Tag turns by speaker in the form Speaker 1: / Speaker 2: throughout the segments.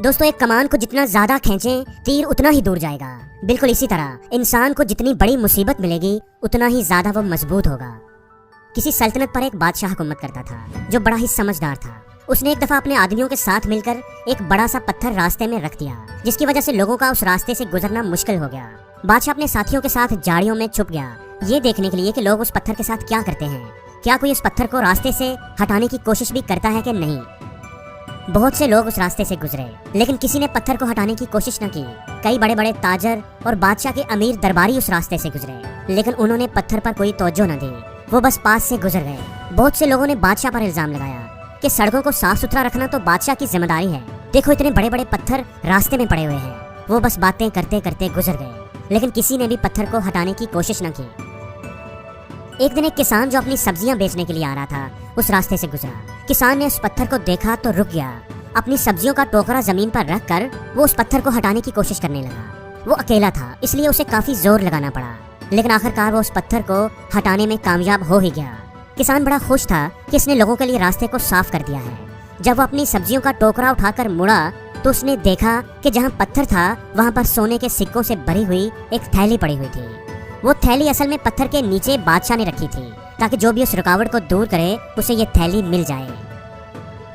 Speaker 1: दोस्तों, एक कमान को जितना ज्यादा खींचें तीर उतना ही दूर जाएगा। बिल्कुल इसी तरह इंसान को जितनी बड़ी मुसीबत मिलेगी उतना ही ज्यादा वो मजबूत होगा। किसी सल्तनत पर एक बादशाह हुकूमत करता था जो बड़ा ही समझदार था। उसने एक दफा अपने आदमियों के साथ मिलकर एक बड़ा सा पत्थर रास्ते में रख दिया, जिसकी वजह से लोगों का उस रास्ते से गुजरना मुश्किल हो गया। बादशाह अपने साथियों के साथ झाड़ियों में छुप गया, ये देखने के लिए कि लोग उस पत्थर के साथ क्या करते हैं। क्या कोई उस पत्थर को रास्ते से हटाने की कोशिश भी करता है कि नहीं। बहुत से लोग उस रास्ते से गुजरे, लेकिन किसी ने पत्थर को हटाने की कोशिश न की। कई बड़े बड़े ताजर और बादशाह के अमीर दरबारी उस रास्ते से गुजरे, लेकिन उन्होंने पत्थर पर कोई तवज्जो न दी, वो बस पास से गुजर गए। बहुत से लोगों ने बादशाह पर इल्जाम लगाया कि सड़कों को साफ सुथरा रखना तो बादशाह की जिम्मेदारी है। देखो, इतने बड़े बड़े पत्थर रास्ते में पड़े हुए हैं। वो बस बातें करते करते गुजर गए, लेकिन किसी ने भी पत्थर को हटाने की कोशिश न की। एक दिन एक किसान जो अपनी सब्जियां बेचने के लिए आ रहा था उस रास्ते से गुजरा। किसान ने उस पत्थर को देखा तो रुक गया। अपनी सब्जियों का टोकरा जमीन पर रख कर वो उस पत्थर को हटाने की कोशिश करने लगा। वो अकेला था, इसलिए उसे काफी जोर लगाना पड़ा, लेकिन आखिरकार वो उस पत्थर को हटाने में कामयाब हो ही गया। किसान बड़ा खुश था कि इसने लोगों के लिए रास्ते को साफ कर दिया है। जब वो अपनी सब्जियों का टोकरा उठाकर मुड़ा तो उसने देखा कि जहाँ पत्थर था वहाँ पर सोने के सिक्कों से भरी हुई एक थैली पड़ी हुई थी। वो थैली असल में पत्थर के नीचे बादशाह ने रखी थी, ताकि जो भी उस रुकावट को दूर करे उसे ये थैली मिल जाए।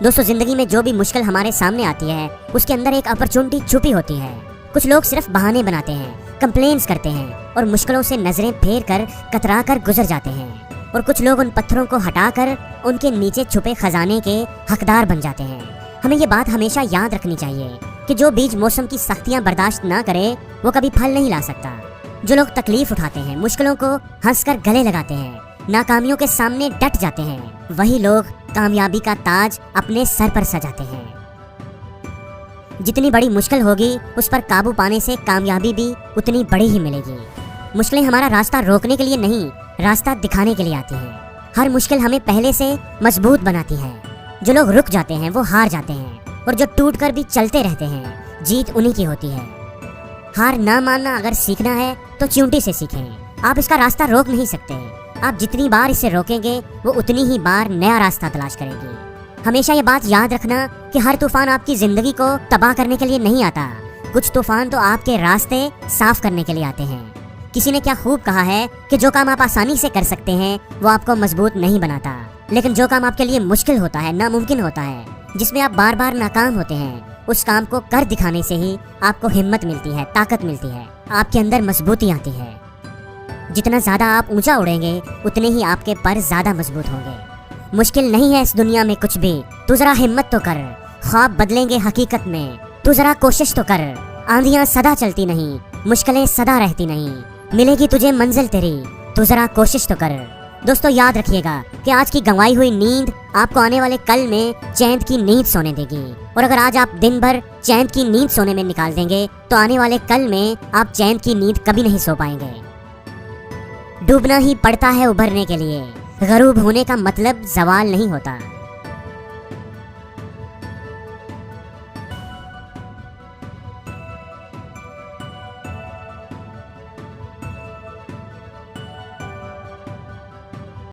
Speaker 1: दोस्तों, जिंदगी में जो भी मुश्किल हमारे सामने आती है उसके अंदर एक अपॉर्चुनिटी छुपी होती है। कुछ लोग सिर्फ बहाने बनाते हैं, कंप्लेंट्स करते हैं और मुश्किलों से नजरें फेर कर कतरा कर गुजर जाते हैं, और कुछ लोग उन पत्थरों को हटाकर उनके नीचे छुपे खजाने के हकदार बन जाते हैं। हमें ये बात हमेशा याद रखनी चाहिए कि जो बीज मौसम की सख्तियां बर्दाश्त ना करे वो कभी फल नहीं ला सकता। जो लोग तकलीफ उठाते हैं, मुश्किलों को हंसकर गले लगाते हैं, नाकामियों के सामने डट जाते हैं, वही लोग कामयाबी का ताज अपने सर पर सजाते हैं। जितनी बड़ी मुश्किल होगी उस पर काबू पाने से कामयाबी भी उतनी बड़ी ही मिलेगी। मुश्किलें हमारा रास्ता रोकने के लिए नहीं, रास्ता दिखाने के लिए आती हैं। हर मुश्किल हमें पहले से मजबूत बनाती है। जो लोग रुक जाते हैं वो हार जाते हैं, और जो टूट कर भी चलते रहते हैं जीत उन्हीं की होती है। हार ना मानना अगर सीखना है तो चिंटी से सीखें। आप इसका रास्ता रोक नहीं सकते। आप जितनी बार इसे रोकेंगे वो उतनी ही बार नया रास्ता तलाश करेगी। हमेशा ये बात याद रखना कि हर तूफान आपकी जिंदगी को तबाह करने के लिए नहीं आता। कुछ तूफान तो आपके रास्ते साफ करने के लिए आते हैं। किसी ने क्या खूब कहा है कि जो काम आप आसानी से कर सकते हैं वो आपको मजबूत नहीं बनाता, लेकिन जो काम आपके लिए मुश्किल होता है, नामुमकिन होता है, जिसमें आप बार बार नाकाम होते हैं, उस काम को कर दिखाने से ही आपको हिम्मत मिलती है, ताकत मिलती है, आपके अंदर मजबूती आती है। जितना ज्यादा आप ऊंचा उड़ेंगे उतने ही आपके पर ज्यादा मजबूत होंगे। मुश्किल नहीं है इस दुनिया में कुछ भी, तू जरा हिम्मत तो कर। ख्वाब बदलेंगे हकीकत में, तू जरा कोशिश तो कर। आंधियां सदा चलती नहीं, मुश्किलें सदा रहती नहीं, मिलेगी तुझे मंजिल तेरी, तू जरा कोशिश तो कर। दोस्तों, याद रखिएगा कि आज की गंवाई हुई नींद आपको आने वाले कल में चैन की नींद सोने देगी, और अगर आज आप दिन भर चैन की नींद सोने में निकाल देंगे तो आने वाले कल में आप चैन की नींद कभी नहीं सो पाएंगे। डूबना ही पड़ता है उभरने के लिए, गरूब होने का मतलब जवाल नहीं होता।